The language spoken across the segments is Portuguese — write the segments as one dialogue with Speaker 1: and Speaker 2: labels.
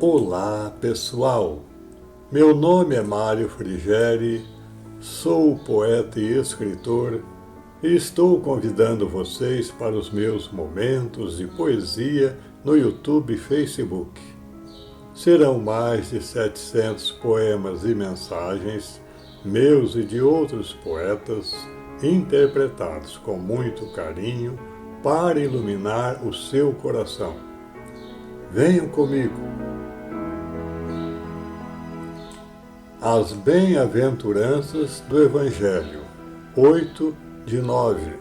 Speaker 1: Olá, pessoal! Meu nome é Mário Frigeri, sou poeta e escritor e estou convidando vocês para os meus momentos de poesia no YouTube e Facebook. Serão mais de 700 poemas e mensagens, meus e de outros poetas, interpretados com muito carinho para iluminar o seu coração. Venham comigo! As Bem-aventuranças do Evangelho, 8/9.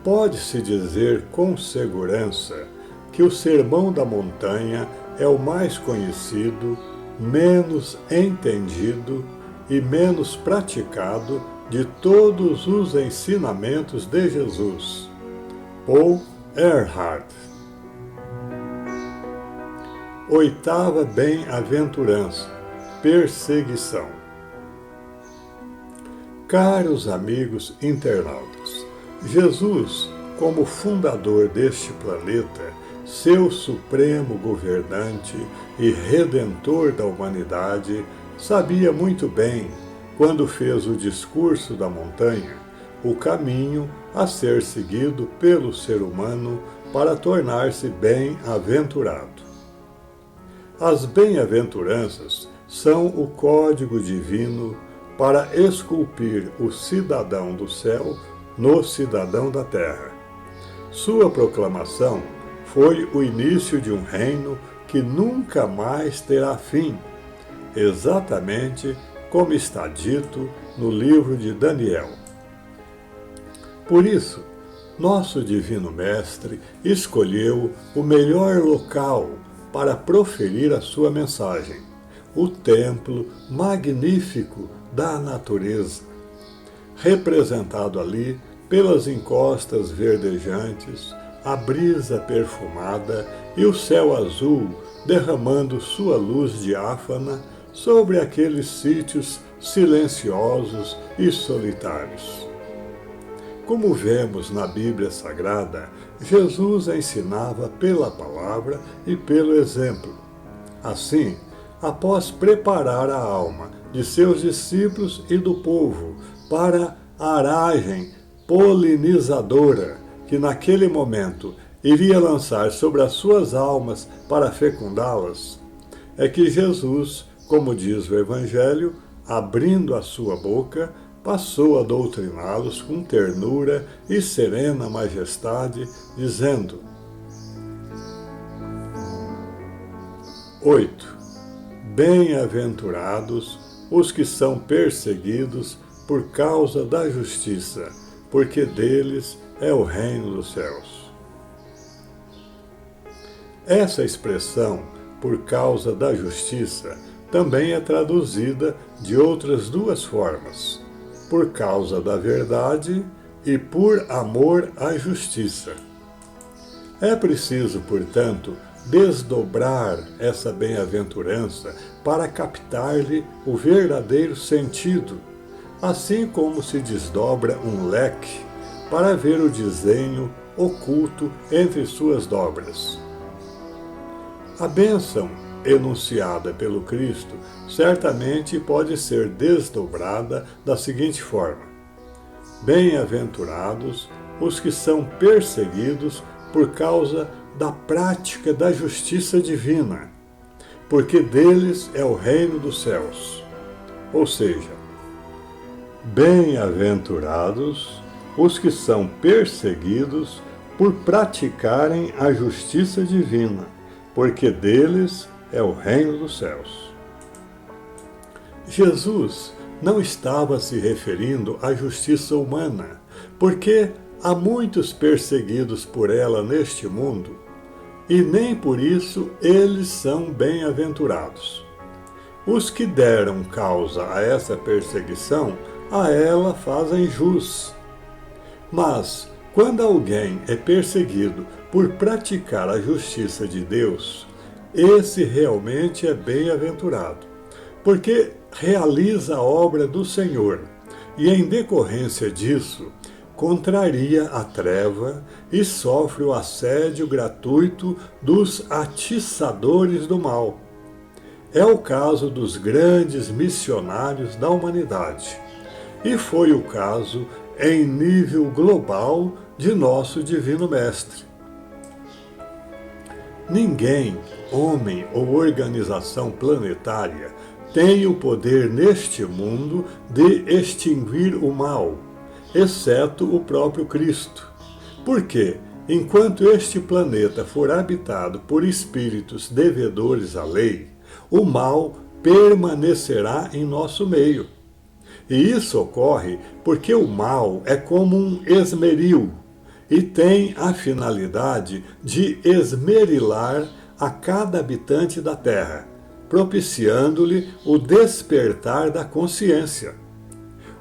Speaker 1: Pode-se dizer com segurança que o Sermão da Montanha é o mais conhecido, menos entendido e menos praticado de todos os ensinamentos de Jesus. Paul Ehrhardt. Oitava bem-aventurança: perseguição. Caros amigos internautas, Jesus, como fundador deste planeta, seu supremo governante e redentor da humanidade, sabia muito bem, quando fez o discurso da montanha, o caminho a ser seguido pelo ser humano para tornar-se bem-aventurado. As bem-aventuranças são o código divino para esculpir o cidadão do céu no cidadão da terra. Sua proclamação foi o início de um reino que nunca mais terá fim, exatamente como está dito no livro de Daniel. Por isso, nosso Divino Mestre escolheu o melhor local para proferir a sua mensagem, o templo magnífico da natureza, representado ali pelas encostas verdejantes, a brisa perfumada e o céu azul derramando sua luz diáfana sobre aqueles sítios silenciosos e solitários. Como vemos na Bíblia Sagrada, Jesus ensinava pela palavra e pelo exemplo. Assim, após preparar a alma de seus discípulos e do povo para a aragem polinizadora que naquele momento iria lançar sobre as suas almas para fecundá-las, é que Jesus, como diz o Evangelho, abrindo a sua boca, passou a doutriná-los com ternura e serena majestade, dizendo: 8. Bem-aventurados os que são perseguidos por causa da justiça, porque deles é o reino dos céus. Essa expressão, por causa da justiça, também é traduzida de outras duas formas: por causa da verdade e por amor à justiça. É preciso, portanto, desdobrar essa bem-aventurança para captar-lhe o verdadeiro sentido, assim como se desdobra um leque para ver o desenho oculto entre suas dobras. A bênção enunciada pelo Cristo certamente pode ser desdobrada da seguinte forma: bem-aventurados os que são perseguidos por causa da prática da justiça divina, porque deles é o reino dos céus. Ou seja, bem-aventurados os que são perseguidos por praticarem a justiça divina, porque deles é o reino dos céus. Jesus não estava se referindo à justiça humana, porque há muitos perseguidos por ela neste mundo, e nem por isso eles são bem-aventurados. Os que deram causa a essa perseguição, a ela fazem jus. Mas, quando alguém é perseguido por praticar a justiça de Deus, esse realmente é bem-aventurado, porque realiza a obra do Senhor, e em decorrência disso, contraria a treva e sofre o assédio gratuito dos atiçadores do mal. É o caso dos grandes missionários da humanidade. E foi o caso, em nível global, de nosso Divino Mestre. Ninguém, homem ou organização planetária, tem o poder neste mundo de extinguir o mal, exceto o próprio Cristo. Porque, enquanto este planeta for habitado por espíritos devedores à lei, o mal permanecerá em nosso meio. E isso ocorre porque o mal é como um esmeril e tem a finalidade de esmerilar a cada habitante da Terra, propiciando-lhe o despertar da consciência.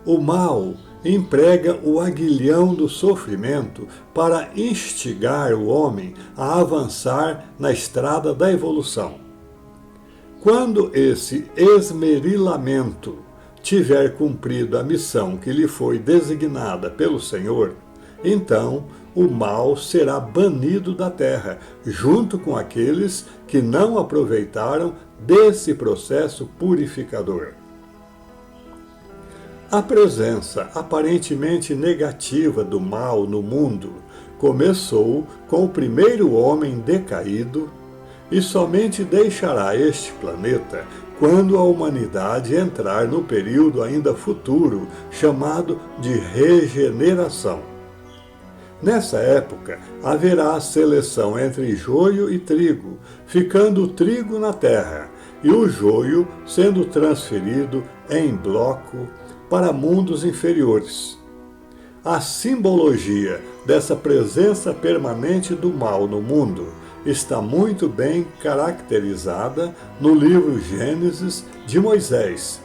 Speaker 1: O mal emprega o aguilhão do sofrimento para instigar o homem a avançar na estrada da evolução. Quando esse esmerilamento tiver cumprido a missão que lhe foi designada pelo Senhor, então o mal será banido da terra, junto com aqueles que não aproveitaram desse processo purificador. A presença aparentemente negativa do mal no mundo começou com o primeiro homem decaído e somente deixará este planeta quando a humanidade entrar no período ainda futuro chamado de regeneração. Nessa época, haverá seleção entre joio e trigo, ficando o trigo na terra e o joio sendo transferido em bloco para mundos inferiores. A simbologia dessa presença permanente do mal no mundo está muito bem caracterizada no livro Gênesis de Moisés,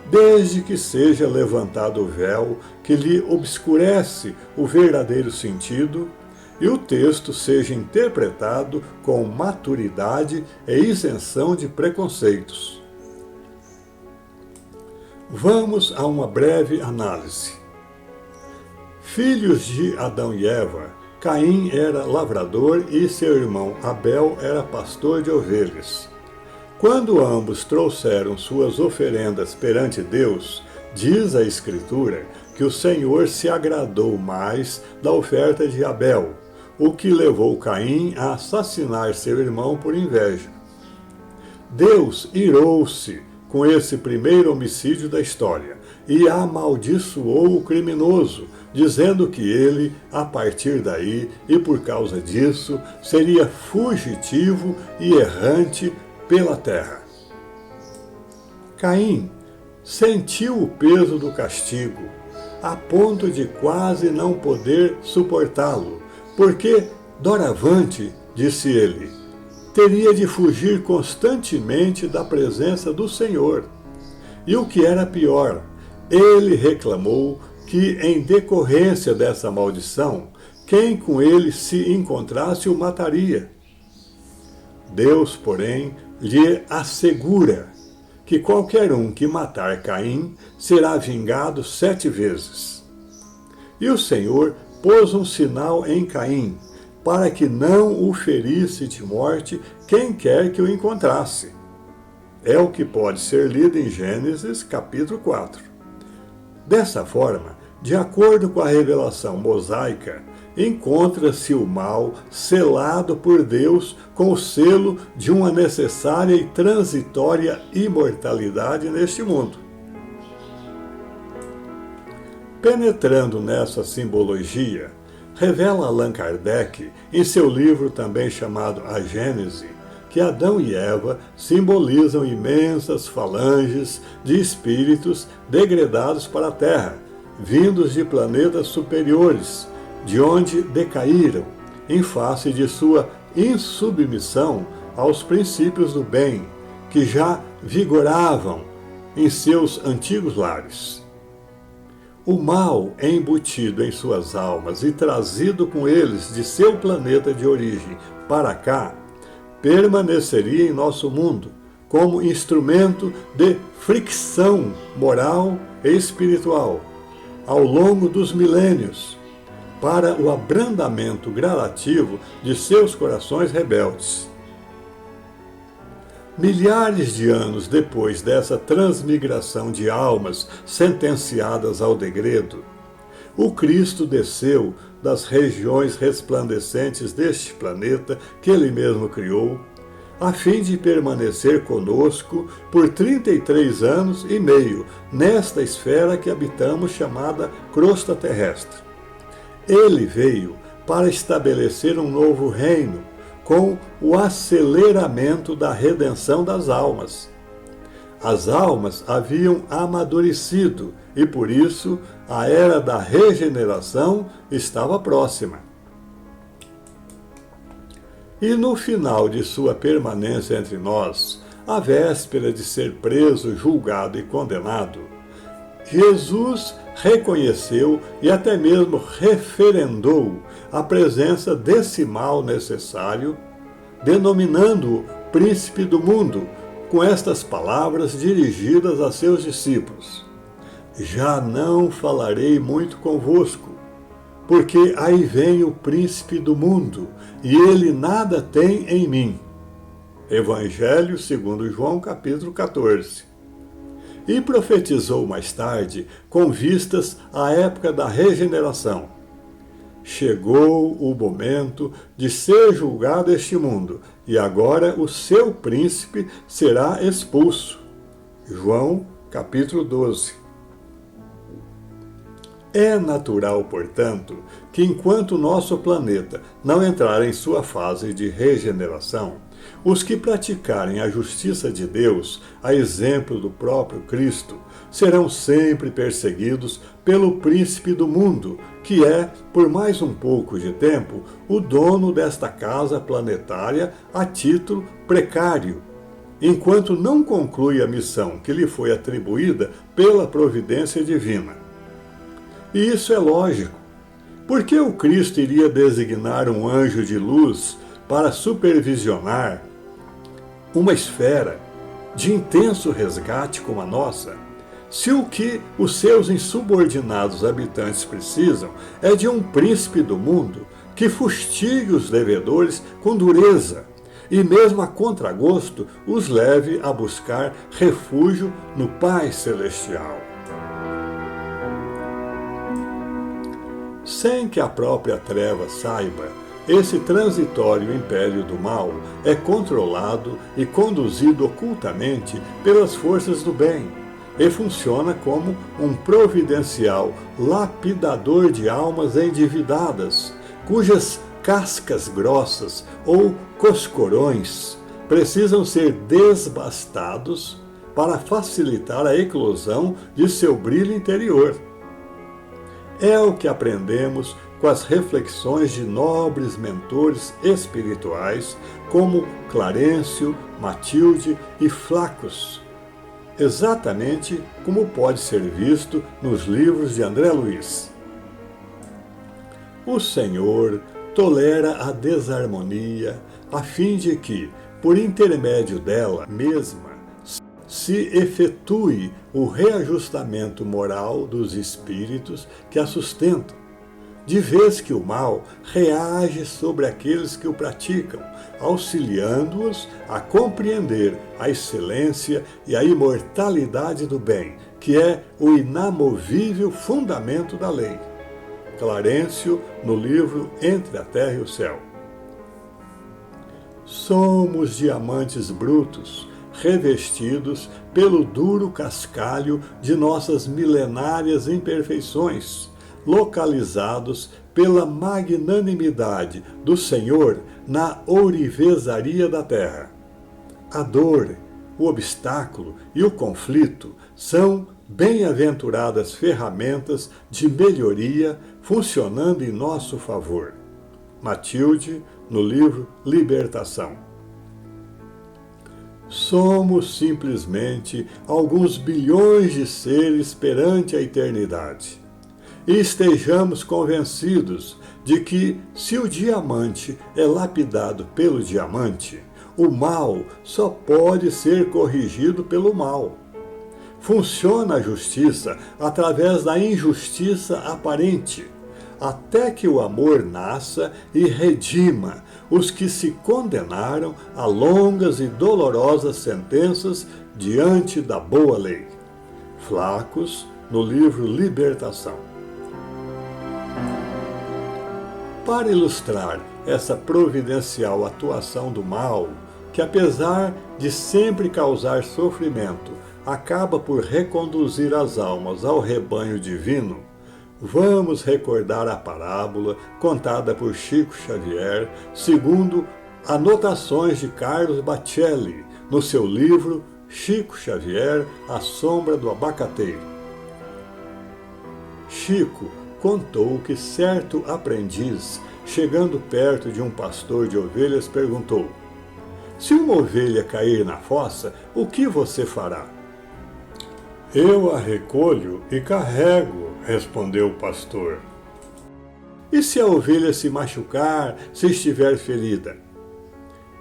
Speaker 1: desde que seja levantado o véu que lhe obscurece o verdadeiro sentido e o texto seja interpretado com maturidade e isenção de preconceitos. Vamos a uma breve análise. Filhos de Adão e Eva, Caim era lavrador e seu irmão Abel era pastor de ovelhas. Quando ambos trouxeram suas oferendas perante Deus, diz a Escritura que o Senhor se agradou mais da oferta de Abel, o que levou Caim a assassinar seu irmão por inveja. Deus irou-se com esse primeiro homicídio da história e amaldiçoou o criminoso, dizendo que ele, a partir daí e por causa disso, seria fugitivo e errante pela terra. Caim sentiu o peso do castigo, a ponto de quase não poder suportá-lo, porque, doravante, disse ele, teria de fugir constantemente da presença do Senhor. E o que era pior, ele reclamou que, em decorrência dessa maldição, quem com ele se encontrasse o mataria. Deus, porém, lhe assegura que qualquer um que matar Caim será vingado 7 vezes. E o Senhor pôs um sinal em Caim, para que não o ferisse de morte quem quer que o encontrasse. É o que pode ser lido em Gênesis, capítulo 4. Dessa forma, de acordo com a revelação mosaica, encontra-se o mal selado por Deus com o selo de uma necessária e transitória imortalidade neste mundo. Penetrando nessa simbologia, revela Allan Kardec, em seu livro também chamado A Gênese, que Adão e Eva simbolizam imensas falanges de espíritos degradados para a Terra, vindos de planetas superiores, de onde decaíram, em face de sua insubmissão aos princípios do bem, que já vigoravam em seus antigos lares. O mal embutido em suas almas e trazido com eles de seu planeta de origem para cá, permaneceria em nosso mundo como instrumento de fricção moral e espiritual ao longo dos milênios, para o abrandamento gradativo de seus corações rebeldes. Milhares de anos depois dessa transmigração de almas sentenciadas ao degredo, o Cristo desceu das regiões resplandecentes deste planeta que ele mesmo criou, a fim de permanecer conosco por 33 anos e meio nesta esfera que habitamos chamada crosta terrestre. Ele veio para estabelecer um novo reino, com o aceleramento da redenção das almas. As almas haviam amadurecido e, por isso, a era da regeneração estava próxima. E no final de sua permanência entre nós, à véspera de ser preso, julgado e condenado, Jesus reconheceu e até mesmo referendou a presença desse mal necessário, denominando-o príncipe do mundo, com estas palavras dirigidas a seus discípulos: já não falarei muito convosco, porque aí vem o príncipe do mundo, e ele nada tem em mim. Evangelho segundo João, capítulo 14. E profetizou mais tarde, com vistas à época da regeneração: chegou o momento de ser julgado este mundo, e agora o seu príncipe será expulso. João, capítulo 12. É natural, portanto, que enquanto o nosso planeta não entrar em sua fase de regeneração, os que praticarem a justiça de Deus, a exemplo do próprio Cristo, serão sempre perseguidos pelo príncipe do mundo, que é, por mais um pouco de tempo, o dono desta casa planetária a título precário, enquanto não conclui a missão que lhe foi atribuída pela providência divina. E isso é lógico. Por que o Cristo iria designar um anjo de luz para supervisionar uma esfera de intenso resgate como a nossa, se o que os seus insubordinados habitantes precisam é de um príncipe do mundo que fustigue os devedores com dureza e mesmo a contragosto os leve a buscar refúgio no Pai Celestial? Sem que a própria treva saiba, esse transitório império do mal é controlado e conduzido ocultamente pelas forças do bem e funciona como um providencial lapidador de almas endividadas, cujas cascas grossas ou coscorões precisam ser desbastados para facilitar a eclosão de seu brilho interior. É o que aprendemos com as reflexões de nobres mentores espirituais como Clarencio, Matilde e Flaccus, exatamente como pode ser visto nos livros de André Luiz. O Senhor tolera a desarmonia a fim de que, por intermédio dela mesma, se efetue o reajustamento moral dos espíritos que a sustentam, de vez que o mal reage sobre aqueles que o praticam, auxiliando-os a compreender a excelência e a imortalidade do bem, que é o inamovível fundamento da lei. Clarencio, no livro Entre a Terra e o Céu. Somos diamantes brutos, revestidos pelo duro cascalho de nossas milenárias imperfeições, localizados pela magnanimidade do Senhor na ourivesaria da terra. A dor, o obstáculo e o conflito são bem-aventuradas ferramentas de melhoria funcionando em nosso favor. Matilde, no livro Libertação. Somos simplesmente alguns bilhões de seres perante a eternidade. E estejamos convencidos de que, se o diamante é lapidado pelo diamante, o mal só pode ser corrigido pelo mal. Funciona a justiça através da injustiça aparente, até que o amor nasça e redima os que se condenaram a longas e dolorosas sentenças diante da boa lei. Flacos, no livro Libertação. Para ilustrar essa providencial atuação do mal, que apesar de sempre causar sofrimento, acaba por reconduzir as almas ao rebanho divino, vamos recordar a parábola contada por Chico Xavier, segundo anotações de Carlos Bacelli, no seu livro Chico Xavier, A Sombra do Abacateiro. Chico contou que certo aprendiz, chegando perto de um pastor de ovelhas, perguntou: "Se uma ovelha cair na fossa, o que você fará?" "Eu a recolho e carrego", respondeu o pastor. "E se a ovelha se machucar, se estiver ferida?"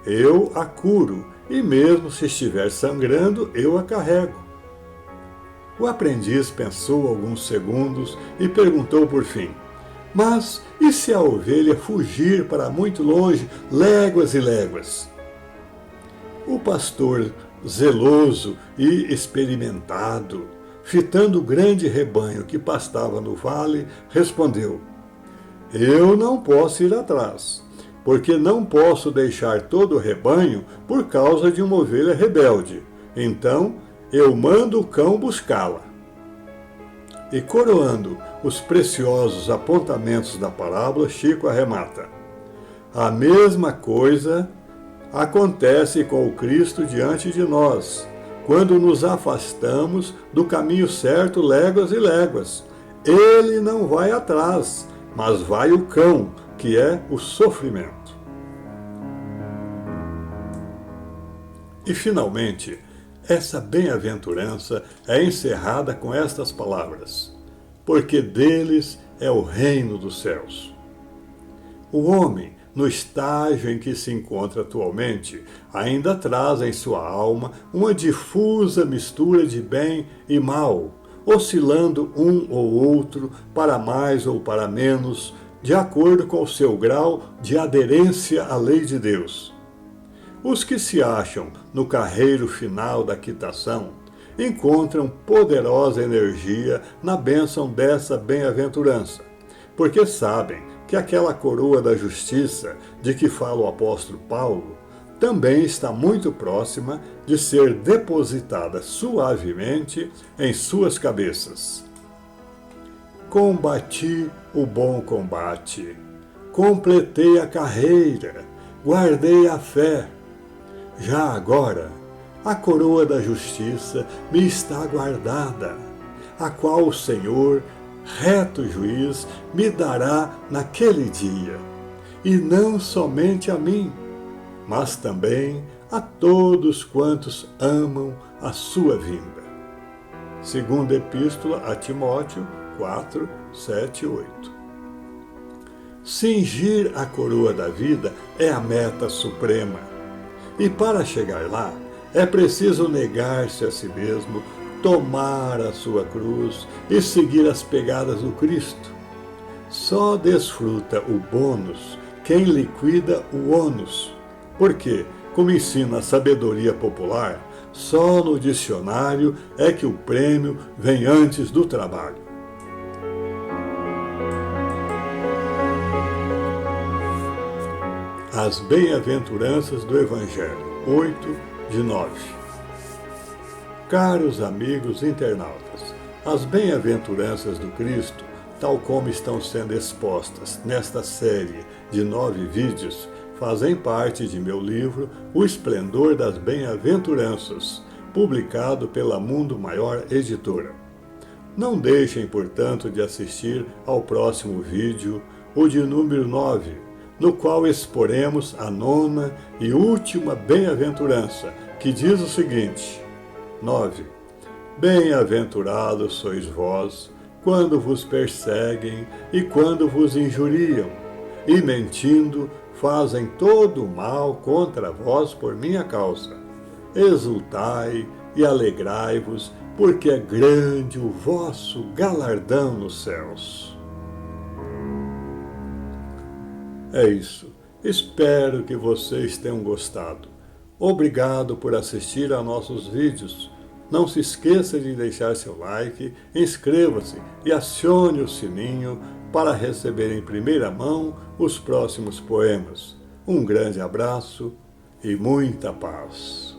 Speaker 1: "Eu a curo, e mesmo se estiver sangrando, eu a carrego." O aprendiz pensou alguns segundos e perguntou por fim: "Mas e se a ovelha fugir para muito longe, léguas e léguas?" O pastor, zeloso e experimentado, fitando o grande rebanho que pastava no vale, respondeu: "Eu não posso ir atrás, porque não posso deixar todo o rebanho por causa de uma ovelha rebelde. Então, eu mando o cão buscá-la." E coroando os preciosos apontamentos da parábola, Chico arremata: "A mesma coisa acontece com o Cristo diante de nós, quando nos afastamos do caminho certo léguas e léguas. Ele não vai atrás, mas vai o cão, que é o sofrimento." E, finalmente, essa bem-aventurança é encerrada com estas palavras: "Porque deles é o reino dos céus." O homem, no estágio em que se encontra atualmente, ainda traz em sua alma uma difusa mistura de bem e mal, oscilando um ou outro para mais ou para menos, de acordo com o seu grau de aderência à lei de Deus. Os que se acham no carreiro final da quitação encontram poderosa energia na bênção dessa bem-aventurança, porque sabem que aquela coroa da justiça de que fala o apóstolo Paulo também está muito próxima de ser depositada suavemente em suas cabeças. "Combati o bom combate, completei a carreira, guardei a fé. Já agora, a coroa da justiça me está guardada, a qual o Senhor, reto juiz, me dará naquele dia, e não somente a mim, mas também a todos quantos amam a sua vinda." Segunda Epístola a Timóteo 4, 7 e 8. Cingir a coroa da vida é a meta suprema. E para chegar lá, é preciso negar-se a si mesmo, tomar a sua cruz e seguir as pegadas do Cristo. Só desfruta o bônus quem liquida o ônus, porque, como ensina a sabedoria popular, só no dicionário é que o prêmio vem antes do trabalho. As bem-aventuranças do Evangelho, 8 de 9. Caros amigos internautas, as bem-aventuranças do Cristo, tal como estão sendo expostas nesta série de 9 vídeos, fazem parte de meu livro O Esplendor das Bem-aventuranças, publicado pela Mundo Maior Editora. Não deixem, portanto, de assistir ao próximo vídeo, o de número 9, no qual exporemos a 9ª e última bem-aventurança, que diz o seguinte: 9. Bem-aventurados sois vós, quando vos perseguem e quando vos injuriam, e mentindo fazem todo o mal contra vós por minha causa. Exultai e alegrai-vos, porque é grande o vosso galardão nos céus. É isso. Espero que vocês tenham gostado. Obrigado por assistir a nossos vídeos. Não se esqueça de deixar seu like, inscreva-se e acione o sininho para receber em primeira mão os próximos poemas. Um grande abraço e muita paz.